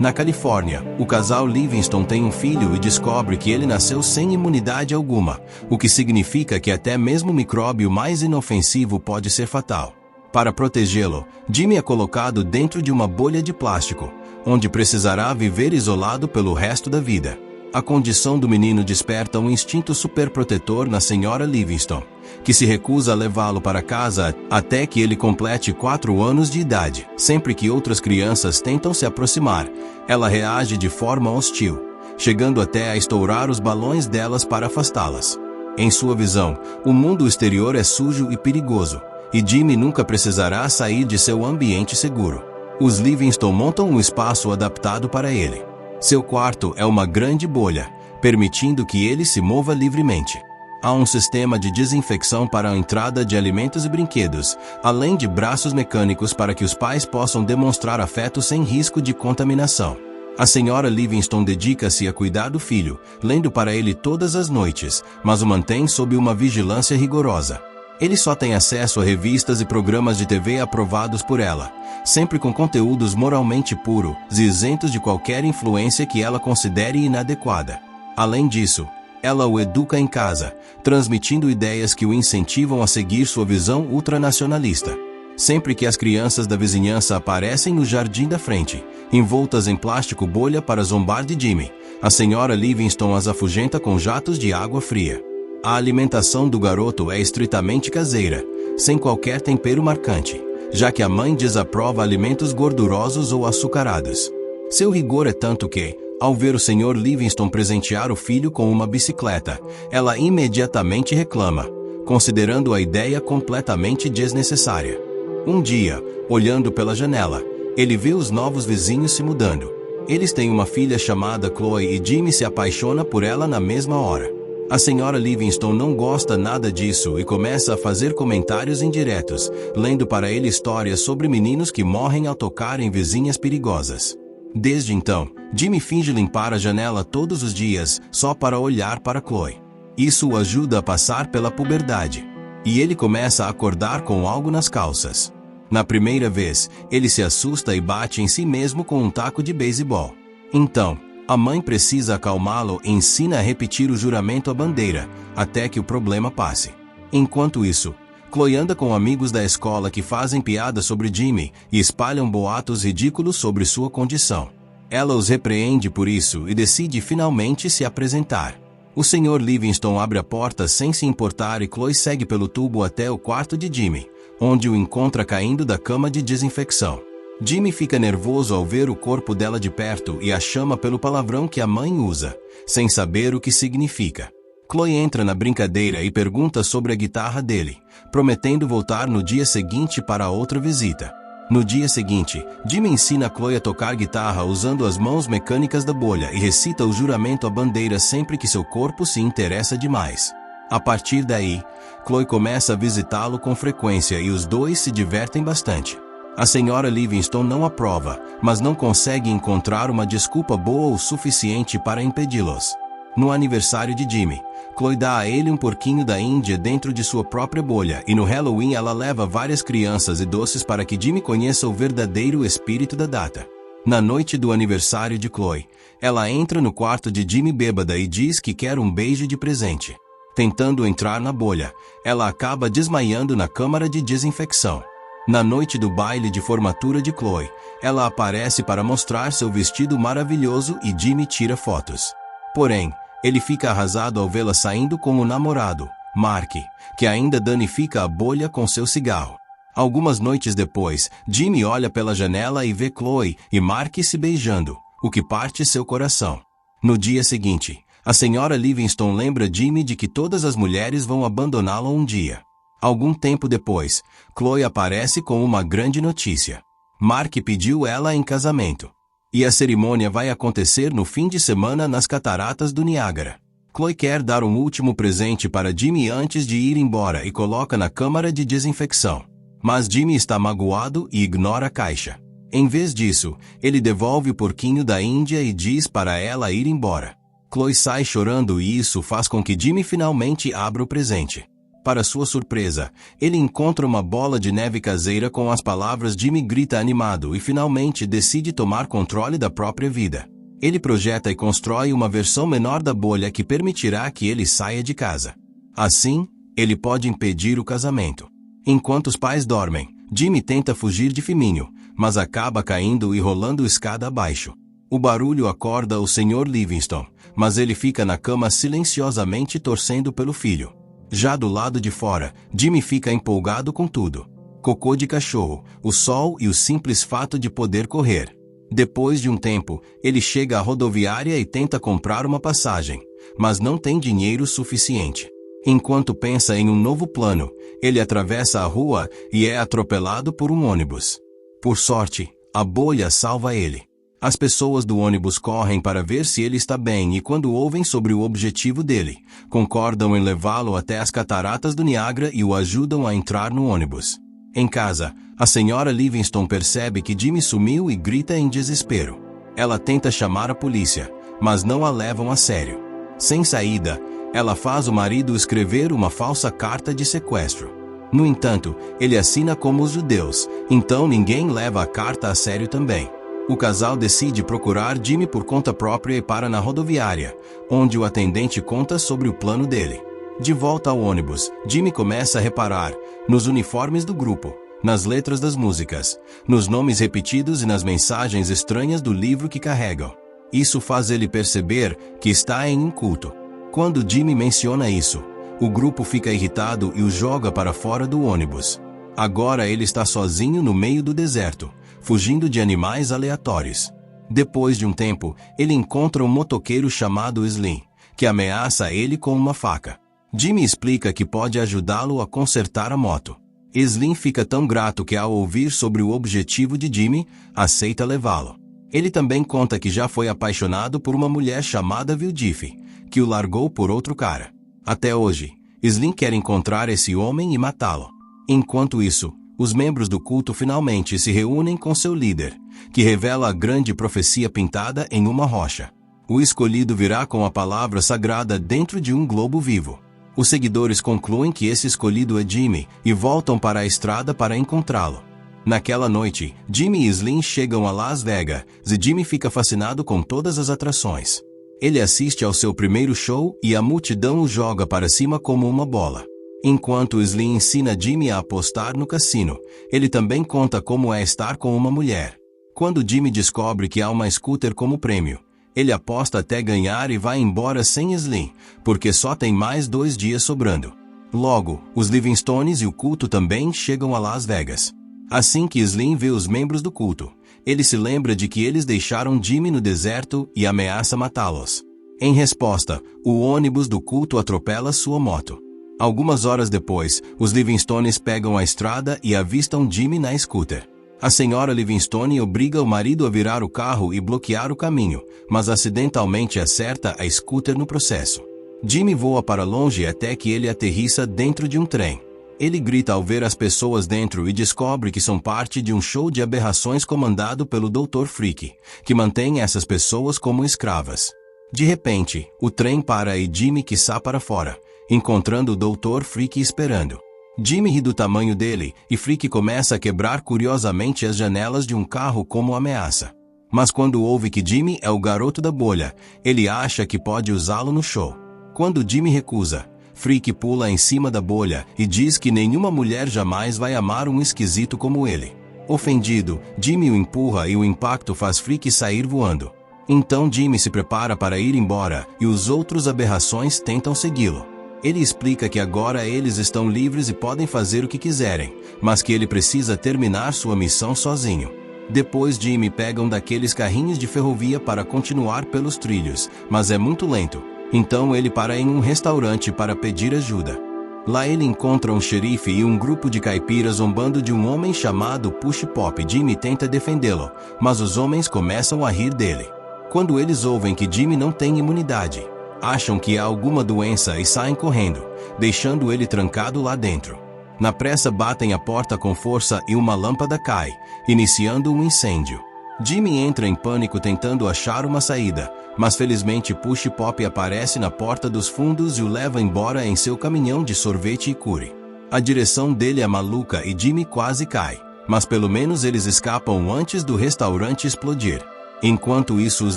Na Califórnia, o casal Livingston tem um filho e descobre que ele nasceu sem imunidade alguma, o que significa que até mesmo o micróbio mais inofensivo pode ser fatal. Para protegê-lo, Jimmy é colocado dentro de uma bolha de plástico, onde precisará viver isolado pelo resto da vida. A condição do menino desperta um instinto superprotetor na senhora Livingston, que se recusa a levá-lo para casa até que ele complete 4 anos de idade. Sempre que outras crianças tentam se aproximar, ela reage de forma hostil, chegando até a estourar os balões delas para afastá-las. Em sua visão, o mundo exterior é sujo e perigoso, e Jimmy nunca precisará sair de seu ambiente seguro. Os Livingston montam um espaço adaptado para ele. Seu quarto é uma grande bolha, permitindo que ele se mova livremente. Há um sistema de desinfecção para a entrada de alimentos e brinquedos, além de braços mecânicos para que os pais possam demonstrar afeto sem risco de contaminação. A senhora Livingston dedica-se a cuidar do filho, lendo para ele todas as noites, mas o mantém sob uma vigilância rigorosa. Ele só tem acesso a revistas e programas de TV aprovados por ela, sempre com conteúdos moralmente puros e isentos de qualquer influência que ela considere inadequada. Além disso, ela o educa em casa, transmitindo ideias que o incentivam a seguir sua visão ultranacionalista. Sempre que as crianças da vizinhança aparecem no jardim da frente, envoltas em plástico bolha para zombar de Jimmy, a senhora Livingston as afugenta com jatos de água fria. A alimentação do garoto é estritamente caseira, sem qualquer tempero marcante, já que a mãe desaprova alimentos gordurosos ou açucarados. Seu rigor é tanto que, ao ver o Sr. Livingston presentear o filho com uma bicicleta, ela imediatamente reclama, considerando a ideia completamente desnecessária. Um dia, olhando pela janela, ele vê os novos vizinhos se mudando. Eles têm uma filha chamada Chloe e Jimmy se apaixona por ela na mesma hora. A senhora Livingston não gosta nada disso e começa a fazer comentários indiretos, lendo para ele histórias sobre meninos que morrem ao tocar em vizinhas perigosas. Desde então, Jimmy finge limpar a janela todos os dias, só para olhar para Chloe. Isso o ajuda a passar pela puberdade. E ele começa a acordar com algo nas calças. Na primeira vez, ele se assusta e bate em si mesmo com um taco de beisebol. Então, a mãe precisa acalmá-lo e ensina a repetir o juramento à bandeira, até que o problema passe. Enquanto isso, Chloe anda com amigos da escola que fazem piadas sobre Jimmy e espalham boatos ridículos sobre sua condição. Ela os repreende por isso e decide finalmente se apresentar. O Sr. Livingston abre a porta sem se importar e Chloe segue pelo tubo até o quarto de Jimmy, onde o encontra caindo da cama de desinfecção. Jimmy fica nervoso ao ver o corpo dela de perto e a chama pelo palavrão que a mãe usa, sem saber o que significa. Chloe entra na brincadeira e pergunta sobre a guitarra dele, prometendo voltar no dia seguinte para outra visita. No dia seguinte, Jimmy ensina Chloe a tocar guitarra usando as mãos mecânicas da bolha e recita o juramento à bandeira sempre que seu corpo se interessa demais. A partir daí, Chloe começa a visitá-lo com frequência e os dois se divertem bastante. A senhora Livingston não aprova, mas não consegue encontrar uma desculpa boa o suficiente para impedi-los. No aniversário de Jimmy, Chloe dá a ele um porquinho da Índia dentro de sua própria bolha e no Halloween ela leva várias crianças e doces para que Jimmy conheça o verdadeiro espírito da data. Na noite do aniversário de Chloe, ela entra no quarto de Jimmy bêbada e diz que quer um beijo de presente. Tentando entrar na bolha, ela acaba desmaiando na câmara de desinfecção. Na noite do baile de formatura de Chloe, ela aparece para mostrar seu vestido maravilhoso e Jimmy tira fotos. Porém, ele fica arrasado ao vê-la saindo com o namorado, Mark, que ainda danifica a bolha com seu cigarro. Algumas noites depois, Jimmy olha pela janela e vê Chloe e Mark se beijando, o que parte seu coração. No dia seguinte, a senhora Livingston lembra Jimmy de que todas as mulheres vão abandoná-lo um dia. Algum tempo depois, Chloe aparece com uma grande notícia. Mark pediu ela em casamento. E a cerimônia vai acontecer no fim de semana nas cataratas do Niágara. Chloe quer dar um último presente para Jimmy antes de ir embora e coloca na câmara de desinfecção. Mas Jimmy está magoado e ignora a caixa. Em vez disso, ele devolve o porquinho da Índia e diz para ela ir embora. Chloe sai chorando e isso faz com que Jimmy finalmente abra o presente. Para sua surpresa, ele encontra uma bola de neve caseira com as palavras Jimmy grita animado e finalmente decide tomar controle da própria vida. Ele projeta e constrói uma versão menor da bolha que permitirá que ele saia de casa. Assim, ele pode impedir o casamento. Enquanto os pais dormem, Jimmy tenta fugir de Firmino, mas acaba caindo e rolando escada abaixo. O barulho acorda o Sr. Livingston, mas ele fica na cama silenciosamente torcendo pelo filho. Já do lado de fora, Jimmy fica empolgado com tudo. Cocô de cachorro, o sol e o simples fato de poder correr. Depois de um tempo, ele chega à rodoviária e tenta comprar uma passagem, mas não tem dinheiro suficiente. Enquanto pensa em um novo plano, ele atravessa a rua e é atropelado por um ônibus. Por sorte, a bolha salva ele. As pessoas do ônibus correm para ver se ele está bem e quando ouvem sobre o objetivo dele, concordam em levá-lo até as cataratas do Niágara e o ajudam a entrar no ônibus. Em casa, a senhora Livingston percebe que Jimmy sumiu e grita em desespero. Ela tenta chamar a polícia, mas não a levam a sério. Sem saída, ela faz o marido escrever uma falsa carta de sequestro. No entanto, ele assina como os judeus, então ninguém leva a carta a sério também. O casal decide procurar Jimmy por conta própria e para na rodoviária, onde o atendente conta sobre o plano dele. De volta ao ônibus, Jimmy começa a reparar nos uniformes do grupo, nas letras das músicas, nos nomes repetidos e nas mensagens estranhas do livro que carregam. Isso faz ele perceber que está em um culto. Quando Jimmy menciona isso, o grupo fica irritado e o joga para fora do ônibus. Agora ele está sozinho no meio do deserto, fugindo de animais aleatórios. Depois de um tempo, ele encontra um motoqueiro chamado Slim, que ameaça ele com uma faca. Jimmy explica que pode ajudá-lo a consertar a moto. Slim fica tão grato que ao ouvir sobre o objetivo de Jimmy, aceita levá-lo. Ele também conta que já foi apaixonado por uma mulher chamada Vildif, que o largou por outro cara. Até hoje, Slim quer encontrar esse homem e matá-lo. Enquanto isso, os membros do culto finalmente se reúnem com seu líder, que revela a grande profecia pintada em uma rocha. O escolhido virá com a palavra sagrada dentro de um globo vivo. Os seguidores concluem que esse escolhido é Jimmy e voltam para a estrada para encontrá-lo. Naquela noite, Jimmy e Slim chegam a Las Vegas e Jimmy fica fascinado com todas as atrações. Ele assiste ao seu primeiro show e a multidão o joga para cima como uma bola. Enquanto Slim ensina Jimmy a apostar no cassino, ele também conta como é estar com uma mulher. Quando Jimmy descobre que há uma scooter como prêmio, ele aposta até ganhar e vai embora sem Slim, porque só tem mais 2 dias sobrando. Logo, os Livingstones e o culto também chegam a Las Vegas. Assim que Slim vê os membros do culto, ele se lembra de que eles deixaram Jimmy no deserto e ameaça matá-los. Em resposta, o ônibus do culto atropela sua moto. Algumas horas depois, os Livingstones pegam a estrada e avistam Jimmy na scooter. A senhora Livingstone obriga o marido a virar o carro e bloquear o caminho, mas acidentalmente acerta a scooter no processo. Jimmy voa para longe até que ele aterrissa dentro de um trem. Ele grita ao ver as pessoas dentro e descobre que são parte de um show de aberrações comandado pelo Dr. Freak, que mantém essas pessoas como escravas. De repente, o trem para e Jimmy quiçá para fora, encontrando o Dr. Freak esperando. Jimmy ri do tamanho dele, e Freak começa a quebrar curiosamente as janelas de um carro como ameaça. Mas quando ouve que Jimmy é o garoto da bolha, ele acha que pode usá-lo no show. Quando Jimmy recusa, Freak pula em cima da bolha e diz que nenhuma mulher jamais vai amar um esquisito como ele. Ofendido, Jimmy o empurra e o impacto faz Freak sair voando. Então Jimmy se prepara para ir embora e os outros aberrações tentam segui-lo. Ele explica que agora eles estão livres e podem fazer o que quiserem, mas que ele precisa terminar sua missão sozinho. Depois Jimmy pega um daqueles carrinhos de ferrovia para continuar pelos trilhos, mas é muito lento. Então ele para em um restaurante para pedir ajuda. Lá ele encontra um xerife e um grupo de caipiras zombando de um homem chamado Push Pop. Jimmy tenta defendê-lo, mas os homens começam a rir dele. Quando eles ouvem que Jimmy não tem imunidade, acham que há alguma doença e saem correndo, deixando ele trancado lá dentro. Na pressa batem a porta com força e uma lâmpada cai, iniciando um incêndio. Jimmy entra em pânico tentando achar uma saída, mas felizmente Push Pop aparece na porta dos fundos e o leva embora em seu caminhão de sorvete e curry. A direção dele é maluca e Jimmy quase cai, mas pelo menos eles escapam antes do restaurante explodir. Enquanto isso, os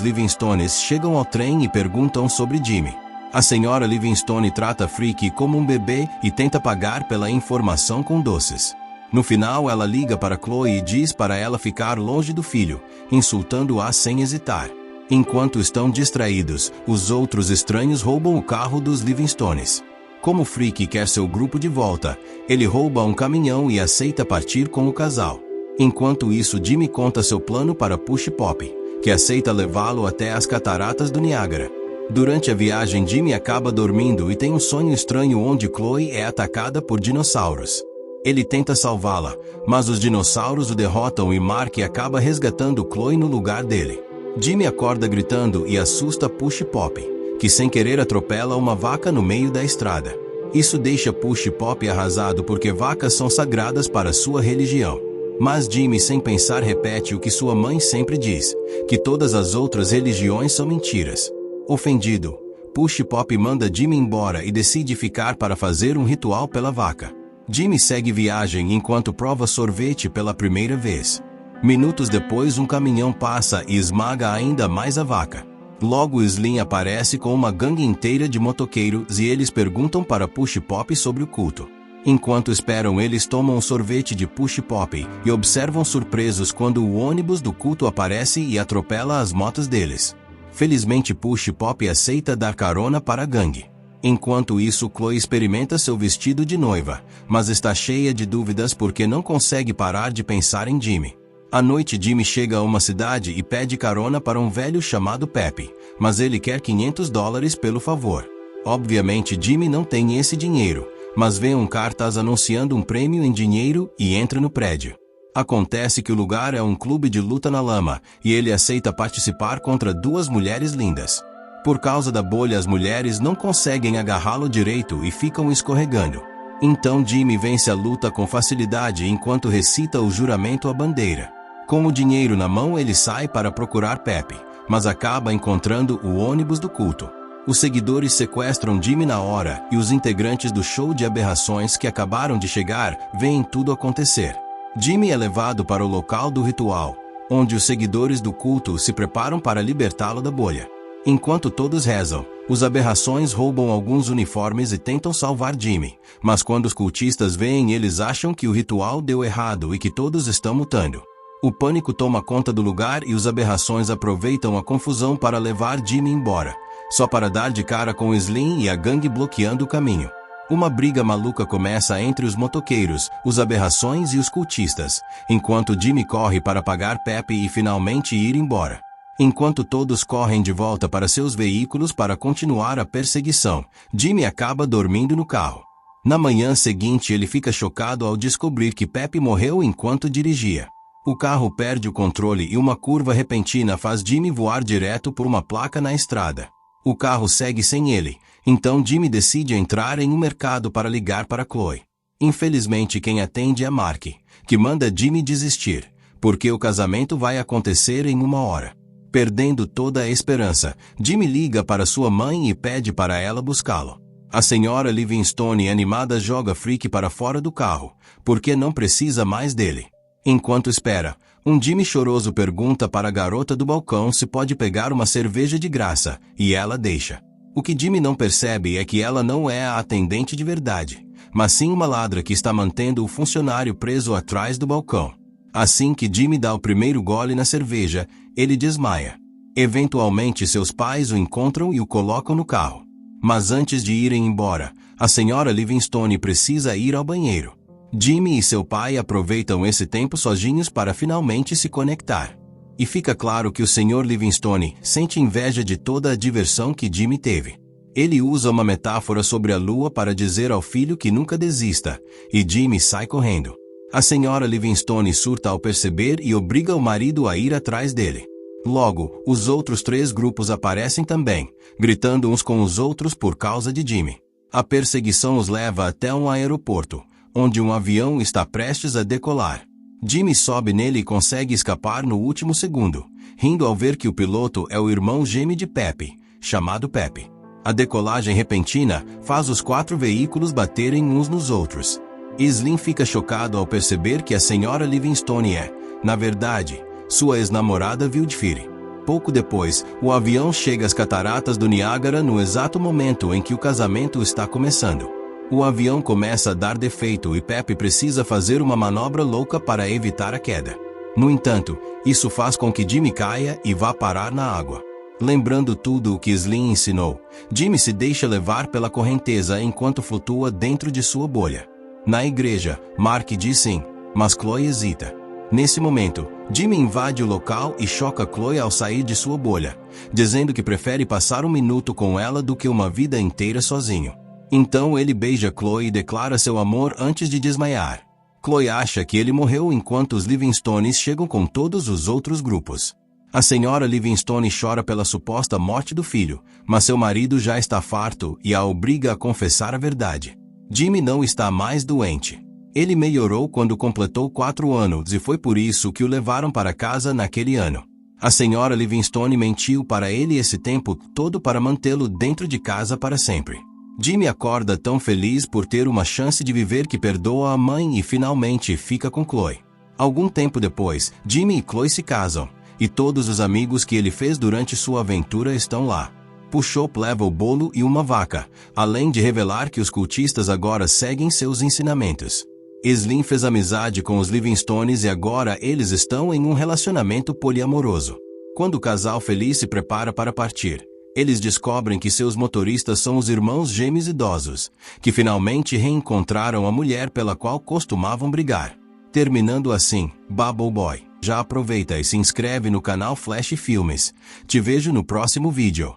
Livingstones chegam ao trem e perguntam sobre Jimmy. A senhora Livingstone trata Freaky como um bebê e tenta pagar pela informação com doces. No final, ela liga para Chloe e diz para ela ficar longe do filho, insultando-a sem hesitar. Enquanto estão distraídos, os outros estranhos roubam o carro dos Livingstones. Como Freaky quer seu grupo de volta, ele rouba um caminhão e aceita partir com o casal. Enquanto isso, Jimmy conta seu plano para Push Pop, que aceita levá-lo até as cataratas do Niágara. Durante a viagem, Jimmy acaba dormindo e tem um sonho estranho onde Chloe é atacada por dinossauros. Ele tenta salvá-la, mas os dinossauros o derrotam e Mark acaba resgatando Chloe no lugar dele. Jimmy acorda gritando e assusta Push Pop, que sem querer atropela uma vaca no meio da estrada. Isso deixa Push Pop arrasado porque vacas são sagradas para sua religião. Mas Jimmy, sem pensar, repete o que sua mãe sempre diz, que todas as outras religiões são mentiras. Ofendido, Push Pop manda Jimmy embora e decide ficar para fazer um ritual pela vaca. Jimmy segue viagem enquanto prova sorvete pela primeira vez. Minutos depois, um caminhão passa e esmaga ainda mais a vaca. Logo, Slim aparece com uma gangue inteira de motoqueiros e eles perguntam para Push Pop sobre o culto. Enquanto esperam, eles tomam um sorvete de Push Pop e observam surpresos quando o ônibus do culto aparece e atropela as motos deles. Felizmente, Push Pop aceita dar carona para a gangue. Enquanto isso, Chloe experimenta seu vestido de noiva, mas está cheia de dúvidas porque não consegue parar de pensar em Jimmy. À noite, Jimmy chega a uma cidade e pede carona para um velho chamado Pepe, mas ele quer $500 pelo favor. Obviamente, Jimmy não tem esse dinheiro, mas vê um cartaz anunciando um prêmio em dinheiro e entra no prédio. Acontece que o lugar é um clube de luta na lama, e ele aceita participar contra duas mulheres lindas. Por causa da bolha, as mulheres não conseguem agarrá-lo direito e ficam escorregando. Então Jimmy vence a luta com facilidade enquanto recita o juramento à bandeira. Com o dinheiro na mão, ele sai para procurar Pepe, mas acaba encontrando o ônibus do culto. Os seguidores sequestram Jimmy na hora e os integrantes do show de aberrações que acabaram de chegar veem tudo acontecer. Jimmy é levado para o local do ritual, onde os seguidores do culto se preparam para libertá-lo da bolha. Enquanto todos rezam, os aberrações roubam alguns uniformes e tentam salvar Jimmy, mas quando os cultistas veem, eles acham que o ritual deu errado e que todos estão mutando. O pânico toma conta do lugar e os aberrações aproveitam a confusão para levar Jimmy embora, só para dar de cara com Slim e a gangue bloqueando o caminho. Uma briga maluca começa entre os motoqueiros, os aberrações e os cultistas, enquanto Jimmy corre para pagar Pepe e finalmente ir embora. Enquanto todos correm de volta para seus veículos para continuar a perseguição, Jimmy acaba dormindo no carro. Na manhã seguinte, ele fica chocado ao descobrir que Pepe morreu enquanto dirigia. O carro perde o controle e uma curva repentina faz Jimmy voar direto por uma placa na estrada. O carro segue sem ele, então Jimmy decide entrar em um mercado para ligar para Chloe. Infelizmente, quem atende é Mark, que manda Jimmy desistir, porque o casamento vai acontecer em 1 hora. Perdendo toda a esperança, Jimmy liga para sua mãe e pede para ela buscá-lo. A senhora Livingstone, animada, joga Freaky para fora do carro, porque não precisa mais dele. Enquanto espera, um Jimmy choroso pergunta para a garota do balcão se pode pegar uma cerveja de graça, e ela deixa. O que Jimmy não percebe é que ela não é a atendente de verdade, mas sim uma ladra que está mantendo o funcionário preso atrás do balcão. Assim que Jimmy dá o primeiro gole na cerveja, ele desmaia. Eventualmente, seus pais o encontram e o colocam no carro. Mas antes de irem embora, a senhora Livingstone precisa ir ao banheiro. Jimmy e seu pai aproveitam esse tempo sozinhos para finalmente se conectar. E fica claro que o Sr. Livingstone sente inveja de toda a diversão que Jimmy teve. Ele usa uma metáfora sobre a lua para dizer ao filho que nunca desista, e Jimmy sai correndo. A senhora Livingstone surta ao perceber e obriga o marido a ir atrás dele. Logo, os outros 3 grupos aparecem também, gritando uns com os outros por causa de Jimmy. A perseguição os leva até um aeroporto, onde um avião está prestes a decolar. Jimmy sobe nele e consegue escapar no último segundo, rindo ao ver que o piloto é o irmão gêmeo de Pepe, chamado Pepe. A decolagem repentina faz os 4 veículos baterem uns nos outros. Slim fica chocado ao perceber que a senhora Livingstone é, na verdade, sua ex-namorada Wildfire. Pouco depois, o avião chega às cataratas do Niágara no exato momento em que o casamento está começando. O avião começa a dar defeito e Pepe precisa fazer uma manobra louca para evitar a queda. No entanto, isso faz com que Jimmy caia e vá parar na água. Lembrando tudo o que Slim ensinou, Jimmy se deixa levar pela correnteza enquanto flutua dentro de sua bolha. Na igreja, Mark diz sim, mas Chloe hesita. Nesse momento, Jimmy invade o local e choca Chloe ao sair de sua bolha, dizendo que prefere passar um minuto com ela do que uma vida inteira sozinho. Então ele beija Chloe e declara seu amor antes de desmaiar. Chloe acha que ele morreu enquanto os Livingstones chegam com todos os outros grupos. A senhora Livingstone chora pela suposta morte do filho, mas seu marido já está farto e a obriga a confessar a verdade. Jimmy não está mais doente. Ele melhorou quando completou 4 anos e foi por isso que o levaram para casa naquele ano. A senhora Livingstone mentiu para ele esse tempo todo para mantê-lo dentro de casa para sempre. Jimmy acorda tão feliz por ter uma chance de viver que perdoa a mãe e finalmente fica com Chloe. Algum tempo depois, Jimmy e Chloe se casam, e todos os amigos que ele fez durante sua aventura estão lá. Puxop leva o bolo e uma vaca, além de revelar que os cultistas agora seguem seus ensinamentos. Slim fez amizade com os Livingstones e agora eles estão em um relacionamento poliamoroso. Quando o casal feliz se prepara para partir, eles descobrem que seus motoristas são os irmãos gêmeos idosos, que finalmente reencontraram a mulher pela qual costumavam brigar. Terminando assim, Bubble Boy. Já aproveita e se inscreve no canal Flash Filmes. Te vejo no próximo vídeo.